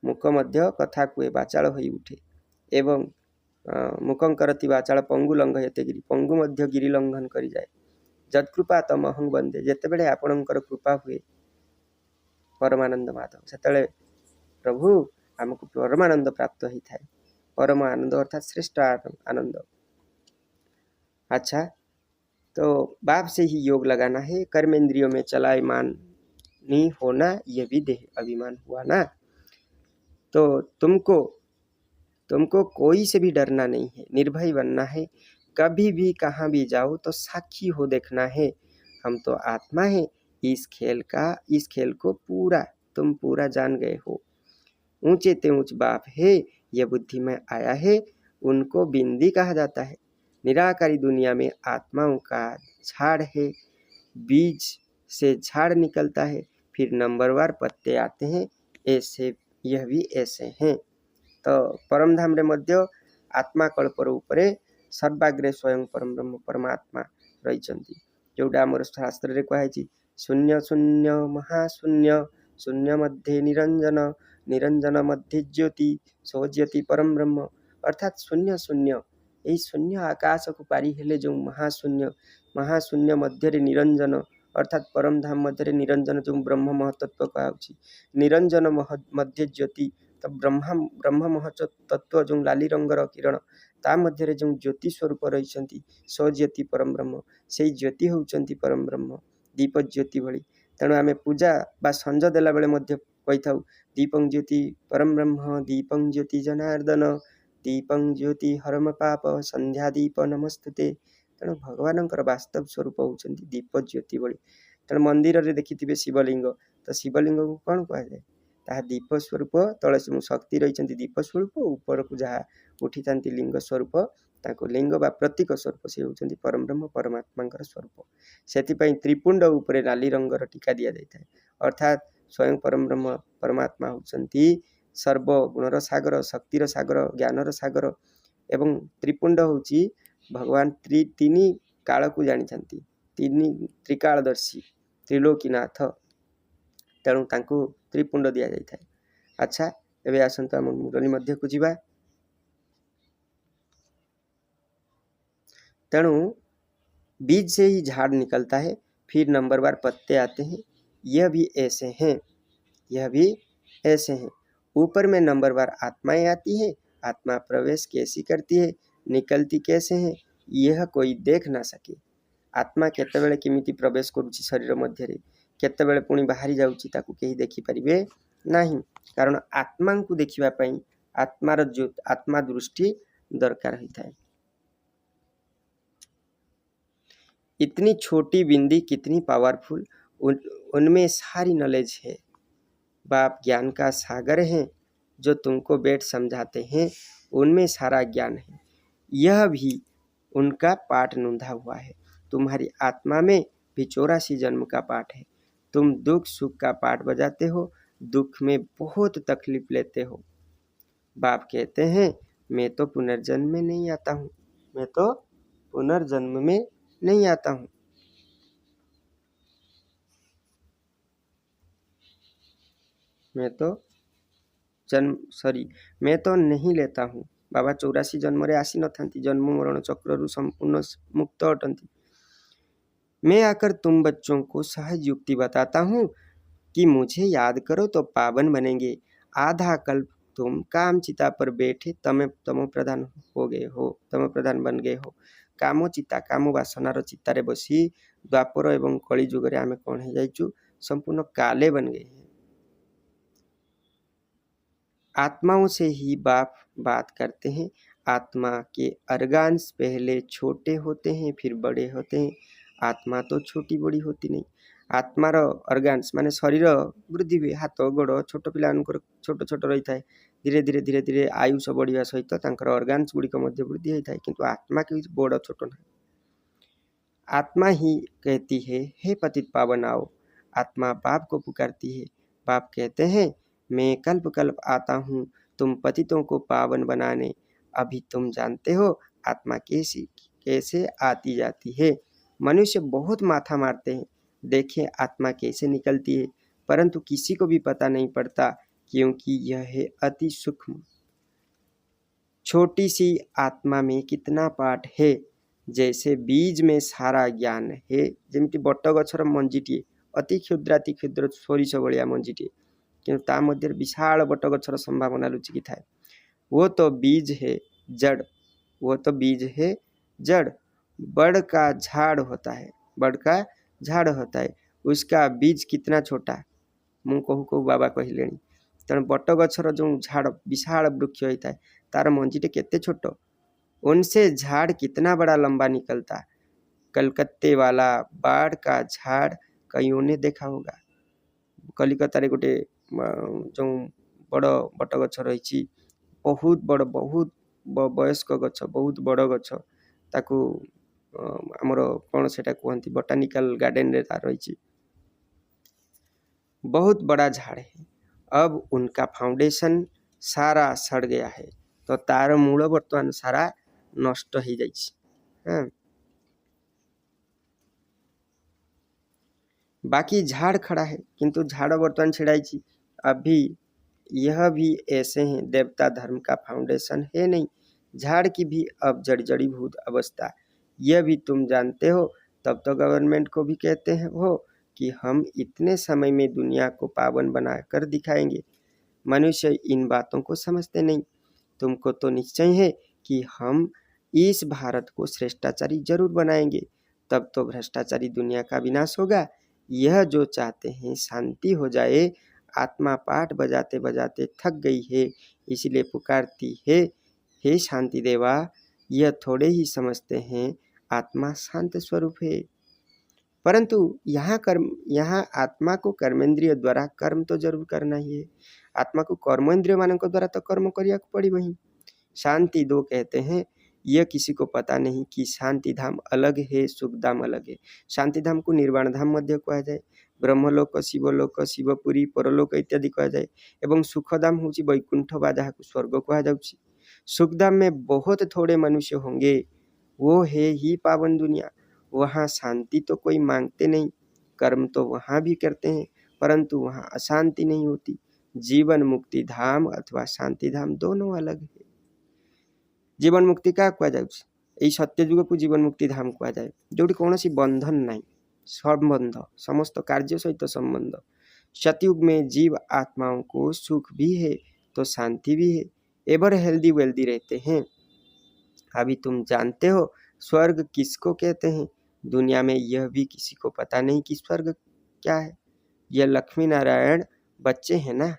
ମୁକ ମଧ୍ୟ କଥା କୁହେ, ବାଚାଳ ହୋଇ ଉଠେ। ଏବଂ ମୁକଙ୍କର ବାଚାଳ ପଙ୍ଗୁ ଲଙ୍ଘୟତେ ଗିରି, ପଙ୍ଗୁ ମଧ୍ୟ ଗିରି ଲଙ୍ଘନ କରିଯାଏ। ଯତ୍କୃପା ତମହଂ ବନ୍ଦେ, ଯେତେବେଳେ ଆପଣଙ୍କର କୃପା ହୁଏ ପରମାନନ୍ଦ ମାଧବ, ସେତେବେଳେ ପ୍ରଭୁ ଆମକୁ ପରମାନନ୍ଦ ପ୍ରାପ୍ତ ହେଇଥାଏ। परम आनंद अर्थात श्रेष्ठ आनंद। अच्छा, तो बाप से ही योग लगाना है। कर्मेंद्रियों में चलायमान नहीं होना, यह भी देह अभिमान हुआ ना। तो तुमको कोई से भी डरना नहीं है, निर्भय बनना है। कभी भी कहाँ भी जाओ तो साक्षी हो देखना है, हम तो आत्मा है। इस खेल को तुम पूरा जान गए हो। ऊंचे ते ऊंच बाप है, यह बुद्धि में आया है, उनको बिंदी कहा जाता है। निराकारी दुनिया में आत्माओं का झाड़ है, बीज से झाड़ निकलता है, फिर नंबरवार पत्ते आते हैं, ऐसे यह भी ऐसे हैं। तो परमधाम रे मध्य आत्मा कल्पर उपरे सर्वाग्रे स्वयं परम ब्रह्म परमात्मा रही, जोटा आमर शास्त्र रे कहुई शून्य शून्य महाशून्य, शून्य मध्य निरंजन, निरंजन मध्य ज्योति, सो ज्योति परम ब्रह्म। अर्थात शून्य शून्य, यही शून्य आकाश को पारी हेले जो महाशून्य, महाशून्य मध्य निरंजन अर्थात परमधाम मध्य निरंजन जो ब्रह्म महतत्व कहुची, निरंजन मध्य ज्योति, तो ब्रह्म महतत्व जो लाली रंगर किरण ता मध्य जो ज्योति स्वरूप रही सो ज्योति परम ब्रह्म, से ज्योति होउचंती परम ब्रह्म, दीप ज्योति भली। तेणु आम पूजा बा संज देला बेले मध्य कही था, दीपं ज्योति परम ब्रह्म, दीपं ज्योति जनार्दन, दीपं ज्योति हरम पाप, संध्या दीप नमस्तुते। तेणु भगवान वास्तव स्वरूप होउचंती दीप ज्योति भली। तेणु मंदिर रे देखिथिबे शिवलिंग, तो शिवलिंग को कौन कहा जाए, ताहा दीप स्वरूप, तले शक्ति रही दीप स्वरूप, ऊपर को जहाँ उठी था लिंग स्वरूप, ताको लिंग बा प्रतीक स्वरूप से होउचंती परम ब्रह्म परमात्मा स्वरूप। सेथिपई त्रिपुंड उपरे नाली रंगर टीका दिया जाता है। अर्थात स्वयं परम ब्रह्म परमात्मा होउचंती सर्व गुणर सागर, शक्तिर सागर, ज्ञानर सागर, एवं त्रिपुंड होउची भगवान तीन काल को जानी, तीन त्रिकालदर्शी त्रिलोकीनाथ, तेणु तांको त्रिपुंड दिया जाता है। अच्छा, एबे आसंत आम मुरली मध्य को जीवा। तेणु बीज से ही झाड़ निकलता है, फिर नंबरवार पत्ते आते हैं, यह भी ऐसे हैं, यह भी ऐसे हैं। ऊपर में नंबरवार आत्माएं आती है, आत्मा प्रवेश कैसी करती है, निकलती कैसे है, यह कोई देख ना सके। आत्मा केतेबेले केमिति प्रवेश करुछि शरीर मध्य रे, केतेबेले पुणी बाहरी जाउछि, ताकू केही देखि परिबे नाही, कारण आत्मा को देखिबा पई आत्मार आत्मा दृष्टि दरकार होता है। इतनी छोटी बिंदी कितनी पावरफुल, उनमें सारी नॉलेज है। बाप ज्ञान का सागर है, जो तुमको बैठ समझाते हैं उनमें सारा ज्ञान है, यह भी उनका पाठ नूंधा हुआ है। तुम्हारी आत्मा में भी 84 जन्म का पाठ है। तुम दुख सुख का पाठ बजाते हो, दुख में बहुत तकलीफ लेते हो। बाप कहते हैं मैं तो पुनर्जन्म में नहीं आता हूँ, मैं तो पुनर्जन्म में नहीं आता हूँ। मैं तो नहीं लेता हूँ। बाबा 84 जन्म रे आसी न थांती, जन्म मरण चक्र रु संपूर्ण मुक्त अटंती। मैं आकर तुम बच्चों को सहज युक्ति बताता हूँ कि मुझे याद करो तो पावन बनेंगे। आधा कल्प तुम काम चिता पर बैठे तमो प्रधान हो गए हो, तमो प्रधान बन गए हो। कामो चिता कामो वासनार चित्तारे बसी द्वापर एवं कली जुग रे आमे कौन हो जाइचु, संपूर्ण काले बन गए हैं। आत्माओं से ही बाप बात करते हैं। आत्मा के अर्गान्स पहले छोटे होते हैं, फिर बड़े होते हैं। आत्मा तो छोटी बड़ी होती नहीं। आत्मार अर्गान्स माने शरीर वृद्धि हुए, हाथ गोड़ छोट पिला छोट छोट रही है, धीरे धीरे धीरे धीरे आयुष बढ़िया सहित तांकर अर्गान्स गुड़िक वृद्धि होता है, किंतु आत्मा के बड़ छोट ना। आत्मा ही कहती है हे पतित पावन आओ। आत्मा बाप को पुकारती है। बाप कहते हैं मैं कल्प कल्प आता हूँ तुम पतितों को पावन बनाने। अभी तुम जानते हो आत्मा कैसे आती जाती है। मनुष्य बहुत माथा मारते हैं, देखें आत्मा कैसे निकलती है। परंतु किसी को भी पता नहीं पड़ता, क्योंकि यह है अति सूक्ष्म। छोटी सी आत्मा में कितना पाठ है। जैसे बीज में सारा ज्ञान है, जेमती बट गछर मंजीटीए अति क्षुद्र सोरिष भलिया मंजीटीए, किंतु ता मध्य विशाल बट गछर संभावना लुचिकी थाए। वो तो बीज है जड़, वो तो बीज है जड़। बड़ का झाड़ होता है, बड़ का झाड़ होता है, उसका बीज कितना छोटा। मु कहू कहू बाबा कहले तेणु बट गछर जो झाड़ विशाल वृक्ष होता है तार मंजीटे केते छोट, उनसे झाड़ कितना बड़ा लंबा निकलता। कलकत्ते वाला बाढ़ का झाड़ कईयों ने देखा होगा। कलिकता रे गोटे जो बड़ बट गछ रही, बहुत बड़, बहुत वयस्क गछ, बहुत बड़ गछ, ताकू आमर कौन से कहती बोटानिकल गार्डन रे तार रही, बहुत बड़ा झाड़ है। अब उनका फाउंडेशन सारा सड़ गया है, तो तार मूल वर्तमान सारा नष्ट हो जाइए। बाकी झाड़ खड़ा है, किंतु झाड़ वर्तमान छिड़ाई। अभी यह भी ऐसे हैं, देवता धर्म का फाउंडेशन है नहीं, झाड़ की भी अब जड़ी भूत अवस्था। यह भी तुम जानते हो, तब तो गवर्नमेंट को भी कहते हैं हो कि हम इतने समय में दुनिया को पावन बना कर दिखाएंगे। मनुष्य इन बातों को समझते नहीं। तुमको तो निश्चय है कि हम इस भारत को श्रेष्ठाचारी जरूर बनाएंगे, तब तो भ्रष्टाचारी दुनिया का विनाश होगा। यह जो चाहते हैं शांति हो जाए, आत्मा पाठ बजाते बजाते थक गई है, इसलिए पुकारती है, हे शांति देवा। यह थोड़े ही समझते हैं आत्मा शांत स्वरूप है, परंतु यहाँ आत्मा को कर्मेंद्रिय द्वारा कर्म तो जरूर करना ही है। आत्मा को कर्मेंद्रिय मानव द्वारा तो कर्म करिया पड़ी। वही शांति दो कहते हैं, यह किसी को पता नहीं कि शांति धाम अलग है, सुख धाम अलग है। शांति धाम को निर्वाण धाम मध्य कहा जाए, ब्रह्मलोक, शिवलोक, शिवपुरी, परलोक इत्यादि कहा जाए, एवं सुखधाम हूँ वैकुंठ बा जहाँ स्वर्ग कहा जाउछि। सुखधाम में बहुत थोड़े मनुष्य होंगे, वो है ही पावन दुनिया। वहाँ शांति तो कोई मांगते नहीं, कर्म तो वहाँ भी करते हैं, परंतु वहाँ अशांति नहीं होती। जीवन मुक्ति धाम अथवा शांति धाम दोनों अलग है। जीवन मुक्ति क्या कहा जाए, सत्ययुग को जीवन मुक्ति धाम कहा जाए, जो कौन सी बंधन नहीं, संबंध समस्त कार्य सहित संबंध। सतयुग में जीव आत्माओं को सुख भी है तो शांति भी है, एवर हेल्दी वेल्दी रहते हैं। अभी तुम जानते हो स्वर्ग किसको कहते हैं। दुनिया में यह भी किसी को पता नहीं कि स्वर्ग क्या है। यह लक्ष्मी नारायण बच्चे हैं ना,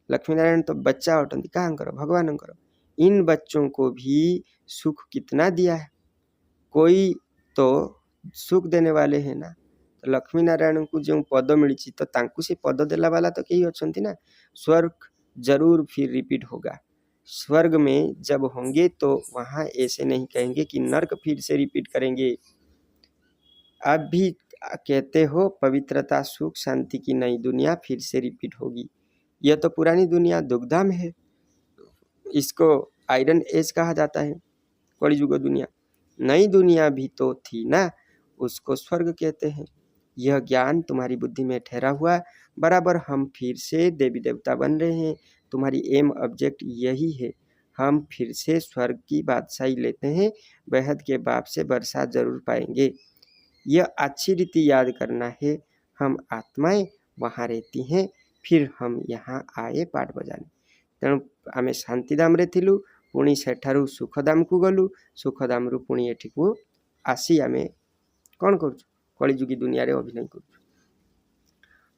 लक्ष्मी नारायण तो बच्चा होटंती कहाँ करो, भगवान करो। इन बच्चों को भी सुख कितना दिया है, कोई तो सुख देने वाले हैं ना। तो लक्ष्मी नारायण को जो पद मिली तो तांकु से पद देला वाला तो कई अच्छी ना। स्वर्ग जरूर फिर रिपीट होगा। स्वर्ग में जब होंगे तो वहां ऐसे नहीं कहेंगे कि नर्क फिर से रिपीट करेंगे। आप भी कहते हो पवित्रता सुख शांति की नई दुनिया फिर से रिपीट होगी। यह तो पुरानी दुनिया दुग्धाम है, इसको आयरन एज कहा जाता है, कलियुग दुनिया। नई दुनिया भी तो थी ना, उसको स्वर्ग कहते हैं। यह ज्ञान तुम्हारी बुद्धि में ठहरा हुआ, बराबर हम फिर से देवी देवता बन रहे हैं। तुम्हारी एम ऑब्जेक्ट यही है, हम फिर से स्वर्ग की बादशाही लेते हैं, बेहद के बाप से बरसात जरूर पाएंगे। यह अच्छी रीति याद करना है, हम आत्माएं वहाँ रहती हैं, फिर हम यहाँ आए पाठ बजाने। तेणु आमे शांतिधाम रे थिलु, पुणी सेठारु सुखधाम को गलु, सुखधाम रु पुणी एठी को आसी आमे कौन करूँ, कलिजुगी दुनिया रे अभिनय करूँ।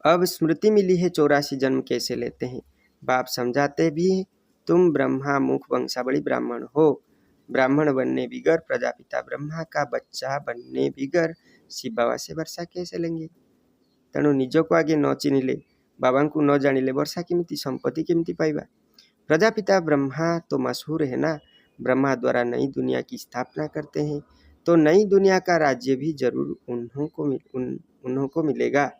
अब स्मृति मिली है 84 जन्म कैसे लेते हैं। बाप समझाते भी हैं, तुम ब्रह्मा मुख वंशावली ब्राह्मण हो, ब्राह्मण बनने बिगर प्रजापिता ब्रह्मा का बच्चा बनने बिगर शिव बाबा से वर्षा कैसे लेंगे। तेणु निज को आगे न चिन्हिले, बाबा को न जानिले वर्षा केमिति संपत्ति केमिति पाइबा। प्रजापिता ब्रह्मा तो मशहूर है ना, ब्रह्मा द्वारा नई दुनिया की स्थापना करते हैं, तो नई दुनिया का राज्य भी जरूर उन्हों को मिलेगा।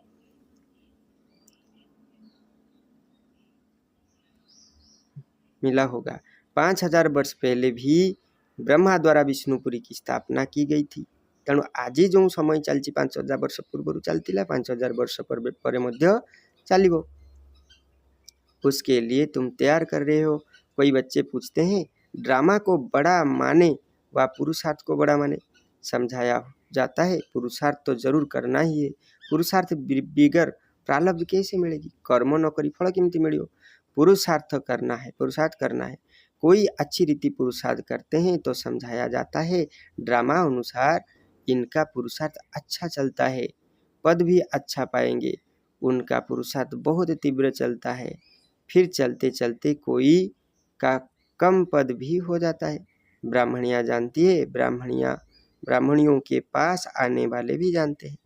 मिला होगा। 5000 वर्ष पहले भी ब्रह्मा द्वारा विष्णुपुरी की स्थापना की गई थी। तेणु आज जो समय चलती 5000 वर्ष पूर्व चलता 5000 वर्ष पर मध्य चलिबो। उसके लिए तुम तैयार कर रहे हो। कोई बच्चे पूछते हैं ड्रामा को बड़ा माने व पुरुषार्थ को बड़ा माने। समझाया जाता है पुरुषार्थ तो जरूर करना ही है। पुरुषार्थ बिगर प्रारब्ध कैसे मिलेगी? कर्म न करी फल केमती मिलियो? पुरुषार्थ करना है, पुरुषार्थ करना है। कोई अच्छी रीति पुरुषार्थ करते हैं तो समझाया जाता है ड्रामा अनुसार इनका पुरुषार्थ अच्छा चलता है, पद भी अच्छा पाएंगे। उनका पुरुषार्थ बहुत तीव्र चलता है, फिर चलते चलते कोई का कम पद भी हो जाता है। ब्राह्मणियाँ जानती है, ब्राह्मणियों के पास आने वाले भी जानते हैं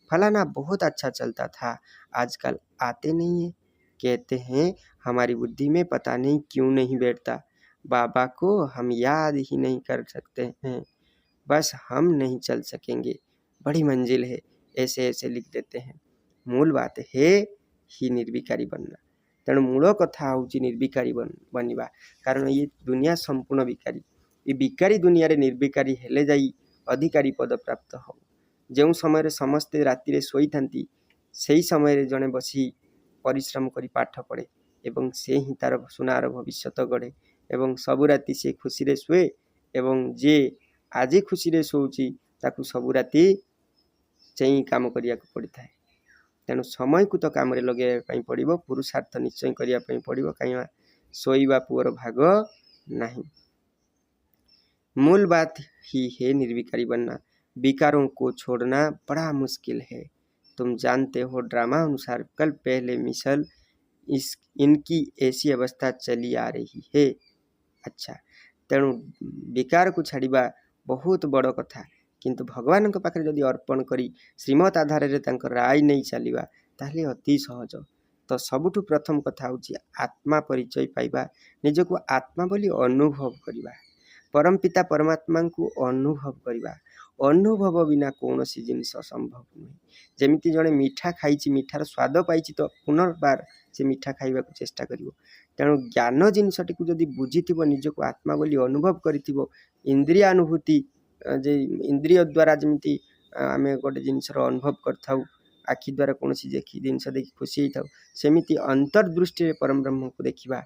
फलाना बहुत अच्छा चलता था, आजकल आते नहीं है। कहते हैं हमारी बुद्धि में पता नहीं क्यों नहीं बैठता, बाबा को हम याद ही नहीं कर सकते हैं, बस हम नहीं चल सकेंगे, बड़ी मंजिल है, ऐसे ऐसे लिख देते हैं। मूल बात है ही निर्विकारी बनना। तेणु मूल कथा हूँ निर्विकारी बनवा, कारण ये दुनिया संपूर्ण विकारी। ये विकारी दुनिया रे निर्विकारी हेले जाई अधिकारी पद प्राप्त हो। जो समय समस्ते राति शोई थांती सही समय जड़े बसी परिश्रम करी पाठ पढ़े एवं से ही तार सुनार भविष्यत गढ़े एवं सबु राति से खुशी रे शुए एवं जे आज खुशी रे शोची ताकू सबु राति चई काम करिया को पड़ी थाए। तेणु समय को तो काम रे लगे पड़ो, पुरुषार्थ निश्चय करने पड़ो, कहीं शोइबा पुअर भाग नहीं। मूल बात ही है निर्विकारी बनना। विकारों को छोड़ना बड़ा मुश्किल है। तुम जानते हो ड्रामा अनुसार कल पहले मिसल इनकी ऐसी अवस्था चली आ रही है। अच्छा, तेणु विकार को छाड़िबा बहुत बड़ कथा, किंतु भगवान के पाखे जदि अर्पण करी श्रीमत आधार रे तांकर राय नहीं चलिबा ताहले अति सहज। तो सबुठु प्रथम कथा होची आत्मा परिचय पाइबा, निजको आत्मा बोली अनुभव करिबा, परम पिता परमात्मा को अनुभव करिबा। अनुभव बिना कौन सी जिनिस असंभव नुहे। जमिति जड़े मीठा खाई, मीठार स्वाद पाई तो पुनर्बार से मीठा खाइबा को चेष्टा करिवो। तेणु ज्ञान जिनसटी को जदि बुझीथिबो, निजको आत्मा बोली अनुभव करिथिबो, इंद्रिय अनुभूति जे इंद्रिय द्वारा जमिति आमे गोटे जिनसर अनुभव करथाउ, आखि द्वारा कौन सी देखी जिनस देखी खुशी होइथाउ, सेमिति अंतर्दृष्टि परम ब्रह्म को देखिबा,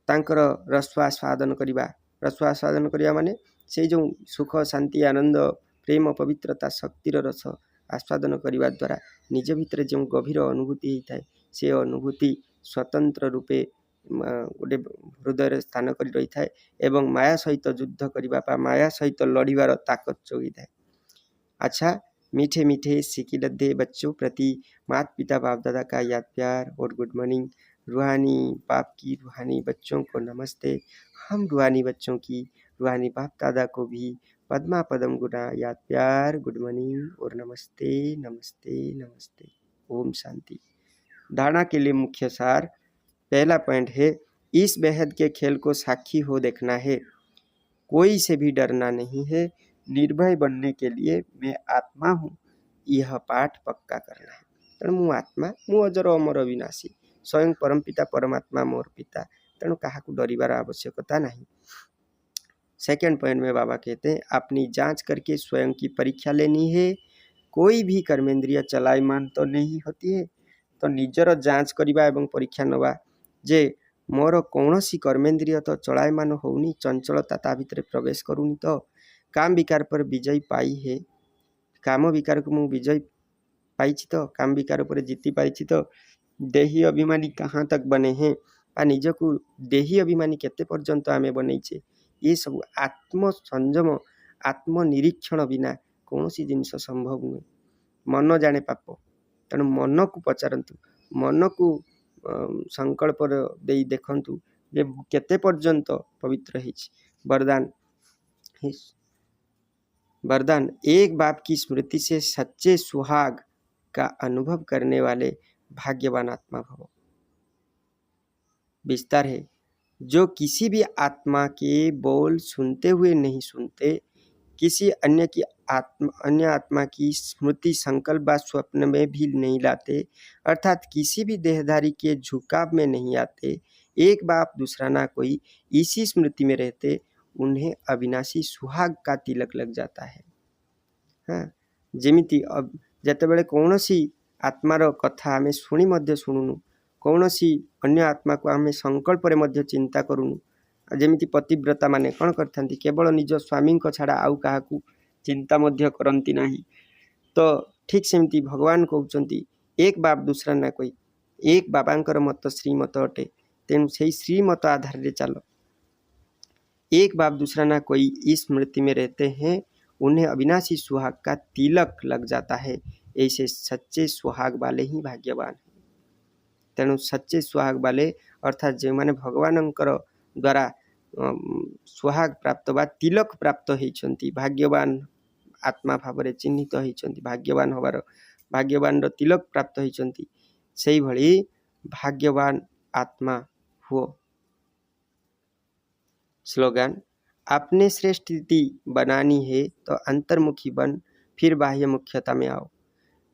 तांकर रस्वास्वादन करिबा। रस्वास्वादन करिया माने से जो सुख शांति आनंद प्रेम पवित्रता शक्तिर रस आस्वादन करने द्वारा निज भितर जो गभीर अनुभूति होता है, से अनुभूति स्वतंत्र रूपे गोटे हृदय स्थान कर रही है एवं माया सहित युद्ध करने माया सहित लड़ीबार ताकत जोगी है। अच्छा, मीठे मीठे सीखी लद्दे बच्चों प्रति माता पिता बाप दादा का याद प्यार और गुड मॉर्निंग। रूहानी बाप की रूहानी बच्चों को नमस्ते। हम रूहानी बच्चों की रूहानी बाप दादा को भी पद्मा पदम गुना याद प्यार, गुड मॉर्निंग और नमस्ते नमस्ते नमस्ते। ओम शांति। धारणा के लिए मुख्य सार, पहला पॉइंट है इस बेहद के खेल को साक्षी हो देखना है, कोई से भी डरना नहीं है, निर्भय बनने के लिए मैं आत्मा हूँ, यह पाठ पक्का करना है। तेणु मु आत्मा, मु अजर अमर अविनाशी, स्वयं परमपिता परमात्मा मोर पिता, तेणु क्या डरिबार आवश्यकता नहीं। सेकेंड पॉइंट में बाबा कहते हैं अपनी जांच करके स्वयं की परीक्षा लेनी है। कोई भी कर्मेंद्रिय चलायमान तो नहीं होती है, तो निजर जांच करवा एवं परीक्षा नवा जे मोर कौन सी कर्मेंद्रिय तो चलायमान होनी, चंचलता ता भितर प्रवेश करूनी, तो काम विकार पर विजय पाई है, काम विकार को मु विजय पाई, तो काम विकार पर जीति पाई, तो देही अभिमानी कहाँ तक बने हैं, निज को देही अभिमानी केते पर्यंत आमे बनईचे, ये सब आत्म संयम आत्मनिरीक्षण बिना कौन सी जिनस संभव नुहे। मन जाने पाप, तेणु मन को पचारतु, मन को संकल्प दे देखंतु जे केते पर्यंत पवित्र है। वरदान एक बाप की स्मृति से सच्चे सुहाग का अनुभव करने वाले भाग्यवान आत्मा भव। विस्तार है, जो किसी भी आत्मा के बोल सुनते हुए नहीं सुनते, किसी अन्य आत्मा की स्मृति संकल्प व स्वप्न में भी नहीं लाते, अर्थात किसी भी देहधारी के झुकाव में नहीं आते, एक बाप दूसरा ना कोई, इसी स्मृति में रहते, उन्हें अविनाशी सुहाग का तिलक लग जाता है। हाँ जेमिति ଯେତେବେଳେ କୌଣସି ଆତ୍ମାର କଥା ଆମେ ଶୁଣି ମଧ୍ୟ ଶୁଣୁନୁ, କୌଣସି ଅନ୍ୟ ଆତ୍ମାକୁ ଆମେ ସଂକଳ୍ପରେ ମଧ୍ୟ ଚିନ୍ତା କରୁନୁ। ଯେମିତି ପତିବ୍ରତା ମାନେ କ'ଣ କରିଥାନ୍ତି, କେବଳ ନିଜ ସ୍ୱାମୀଙ୍କ ଛଡ଼ା ଆଉ କାହାକୁ ଚିନ୍ତା ମଧ୍ୟ କରନ୍ତି ନାହିଁ। ତ ଠିକ୍ ସେମିତି ଭଗବାନ କହୁଛନ୍ତି ଏକ ବାପ ଦୁସରା ନା କୋଇ, ଏକ ବାବାଙ୍କର ମତ ଶ୍ରୀମତ ଅଟେ। ତେଣୁ ସେଇ ଶ୍ରୀମତ ଆଧାରରେ ଚାଲ। एक बाप दूसरा ना कोई इस स्मृति में रहते हैं, उन्हें अविनाशी सुहाग का तिलक लग जाता है। ऐसे सच्चे सुहाग वाले ही भाग्यवान। तेणु सच्चे सुहाग वाले अर्थात जो मैंने भगवानंकर द्वारा सुहाग प्राप्त बा तिलक प्राप्त होइछन्ति, भाग्यवान आत्मा भाव चिन्हित होइछन्ति, भाग्यवान हबार भाग्यवान तिलक प्राप्त होइछन्ति, सेही भली भाग्यवान आत्मा हुओ। स्लोगन, आपने श्रेष्ठ स्थिति बनानी है तो अंतर्मुखी बन फिर बाह्य मुख्यता में आओ।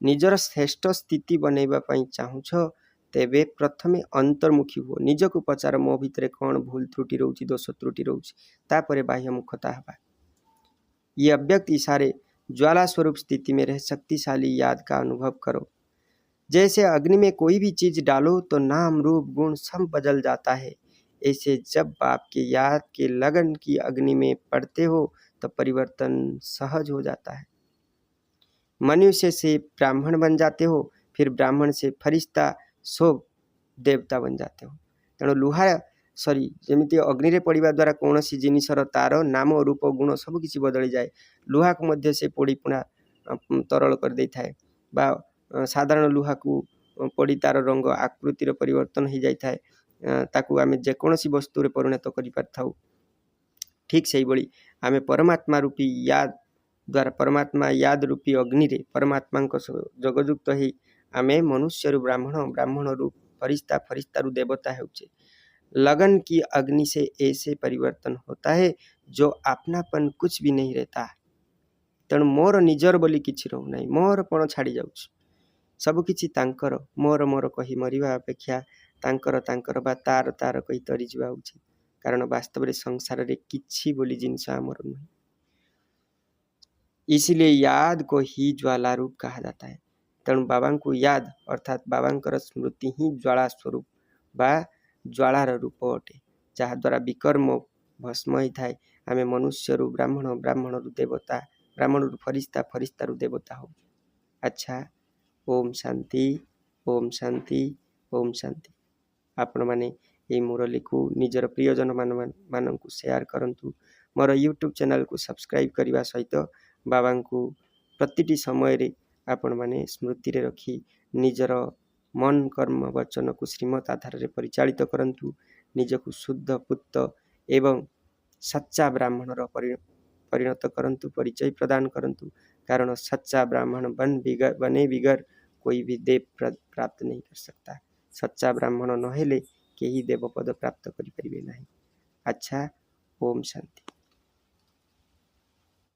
निजर श्रेष्ठ स्थिति बनैबा पई चाहुछ तेबे प्रथमे अंतर्मुखी हुओ। निजको पचार मो भितरे कौन भूल त्रुटि रोची, दोष त्रुटि रोची, तापरे बाह्य मुखता हबा। ये अव्यक्त इशारे ज्वाला स्वरूप स्थिति में रह शक्तिशाली याद का अनुभव करो। जैसे अग्नि में कोई भी चीज डालो तो नाम रूप गुण सब बदल जाता है, ऐसे जब आपके याद के लगन की अग्नि में पड़ते हो तो परिवर्तन सहज हो जाता है। मनुष्य से ब्राह्मण बन जाते हो, फिर ब्राह्मण से फरिश्ता सो देवता बन जाते हो। तेणु लुहा सरी जमीती अग्नि रे पड़ा द्वारा कौन सी जिनिसर तार नाम रूप गुण सब किसी बदली जाए। लुहा को मध्य से पोड़ी पुणा तरल कर दे थाए, बा साधारण लुहा को पड़ी तार रंग आकृतिर परिवर्तन हो जाए, ताकू आमे जेकोसी वस्तु रे परिणत करि पारथाउ। ठीक से बड़ी आमे परमात्मा रूपी याद द्वारा परमात्मा याद रूपी अग्नि रे परमात्मा जगजुक्त ही आमे मनुष्य रु ब्राह्मण, ब्राह्मण रु फरिश्ता, फरिश्ता रु देवता होचे। लगन की अग्नि से ऐसे परिवर्तन होता है जो अपनापन कुछ भी नहीं रहता। तेणु मोर निजर बोली किछि रहु नाही, मोर पण छाड़ी जाउछ, सब किछि तांकर, मोर मोर कही मरिबा अपेक्षा तांकर तांकर बा तार तार कही तरी जिबा उचित। कारण वास्तव में संसार रे किछि बोली जिनस आमर नहीं। इसलिए याद को ही ज्वाला रूप कहा जाता है। तेणु बाबा को याद अर्थात बाबा स्मृति ही ज्वाला स्वरूप बा ज्वालार रूप अटे, जहा द्वारा विकर्म भस्म ही थाए। आमे मनुष्य रु ब्राह्मण, ब्राह्मण रु देवता, ब्राह्मण रु फरिश्ता, फरिश्ता रु देवता हो। अच्छा, ओम शांति, ओम शांति, ओम शांति। आपण माने ये मुरली को निजर प्रियजन मान को शेयर करंतु। मोर यूट्यूब चैनल को सब्सक्राइब करने सहित बाबा को प्रतिटी समय रे आपण माने स्मृति रे रखी निजर मन कर्म वचन को श्रीमत आधार रे परिचालित करंतु। निजको शुद्ध पुत्र एवं सच्चा ब्राह्मण रो परिणत करंतु, परिचय प्रदान करंतु। कारण सच्चा ब्राह्मण बने बिगर कोई भी देव प्राप्त नहीं कर सकता। सच्चा ब्राह्मण नहेले केही देव पद प्राप्त करि परिबे नहीं। अच्छा, ओम शांति।